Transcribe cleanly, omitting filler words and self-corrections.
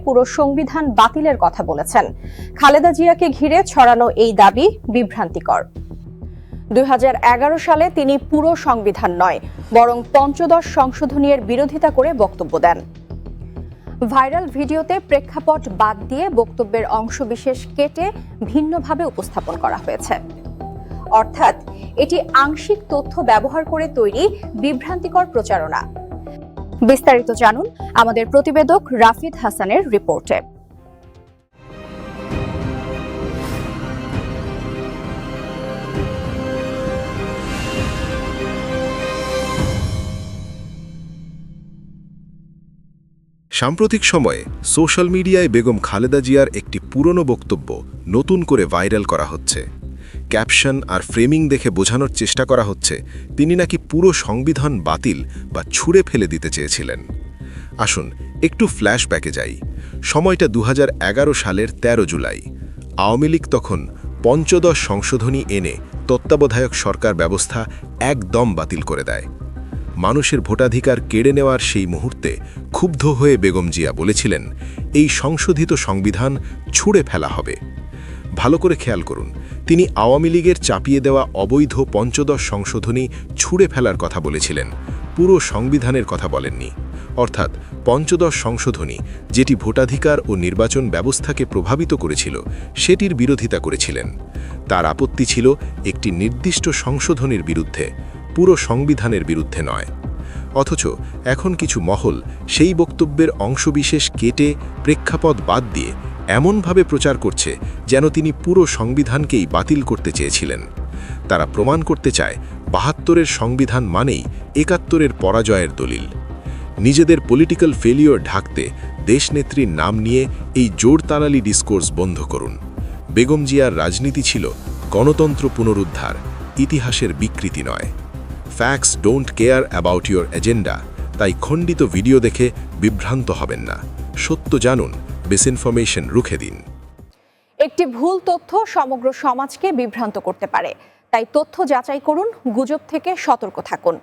পুরো সংবিধান বাতিলের কথা বলেছেন। খালেদা জিয়াকে ঘিরে ছড়ানো এই দাবি বিভ্রান্তিকর। 2011 সালে তিনি পুরো সংবিধান নয়, বরং পঞ্চদশ সংশোধনীর বিরোধিতা করে বক্তব্য দেন। ভাইরাল ভিডিওতে প্রেক্ষাপট বাদ দিয়ে বক্তব্যের অংশবিশেষ কেটে ভিন্নভাবে উপস্থাপন করা হয়েছে। অর্থাৎ এটি আংশিক তথ্য ব্যবহার করে তৈরি বিভ্রান্তিকর প্রচারণা। বিস্তারিত জানুন আমাদের প্রতিবেদক রাফিদ হাসানের রিপোর্টে। সাম্প্রতিক সময়ে সোশ্যাল মিডিয়ায় বেগম খালেদা জিয়ার একটি পুরনো বক্তব্য নতুন করে ভাইরাল করা হচ্ছে। ক্যাপশন আর ফ্রেমিং দেখে বোঝানোর চেষ্টা করা হচ্ছে তিনি নাকি পুরো সংবিধান বাতিল বা ছুঁড়ে ফেলে দিতে চেয়েছিলেন। আসুন একটু ফ্ল্যাশব্যাকে যাই। সময়টা 2011 সালের 13 জুলাই। আওয়ামী লীগ তখন পঞ্চদশ সংশোধনী এনে তত্ত্বাবধায়ক সরকার ব্যবস্থা একদম বাতিল করে দেয়। মানুষের ভোটাধিকার কেড়ে নেওয়ার সেই মুহূর্তে ক্ষুব্ধ হয়ে বেগম জিয়া বলেছিলেন, এই সংশোধিত সংবিধান ছুঁড়ে ফেলা হবে। ভালো করে খেয়াল করুন, তিনি আওয়ামী লীগের চাপিয়ে দেওয়া অবৈধ পঞ্চদশ সংশোধনী ছুঁড়ে ফেলার কথা বলেছিলেন, পুরো সংবিধানের কথা বলেননি। অর্থাৎ পঞ্চদশ সংশোধনী, যেটি ভোটাধিকার ও নির্বাচন ব্যবস্থাকে প্রভাবিত করেছিল, সেটির বিরোধিতা করেছিলেন। তার আপত্তি ছিল একটি নির্দিষ্ট সংশোধনীর বিরুদ্ধে, পুরো সংবিধানের বিরুদ্ধে নয়। অথচ এখন কিছু মহল সেই বক্তব্যের অংশবিশেষ কেটে প্রেক্ষাপট বাদ দিয়ে এমনভাবে প্রচার করছে যেন তিনি পুরো সংবিধানকেই বাতিল করতে চেয়েছিলেন। তারা প্রমাণ করতে চায় ৭২-এর সংবিধান মানেই ৭১-এর পরাজয়ের দলিল। নিজেদের পলিটিক্যাল ফেলিওর ঢাকতে দেশনেত্রীর নাম নিয়ে এই জোরতালালি ডিসকোর্স বন্ধ করুন। বেগম জিয়ার রাজনীতি ছিল গণতন্ত্র পুনরুদ্ধার, ইতিহাসের বিকৃতি নয়। Facts don't care about your agenda. তাই খণ্ডিত ভিডিও দেখে বিভ্রান্ত হবেন না, সত্য জানুন, মিসইনফরমেশন রুখে দিন। একটি ভুল তথ্য সমগ্র সমাজকে বিভ্রান্ত করতে পারে, তাই তথ্য যাচাই করুন, গুজব থেকে সতর্ক থাকুন।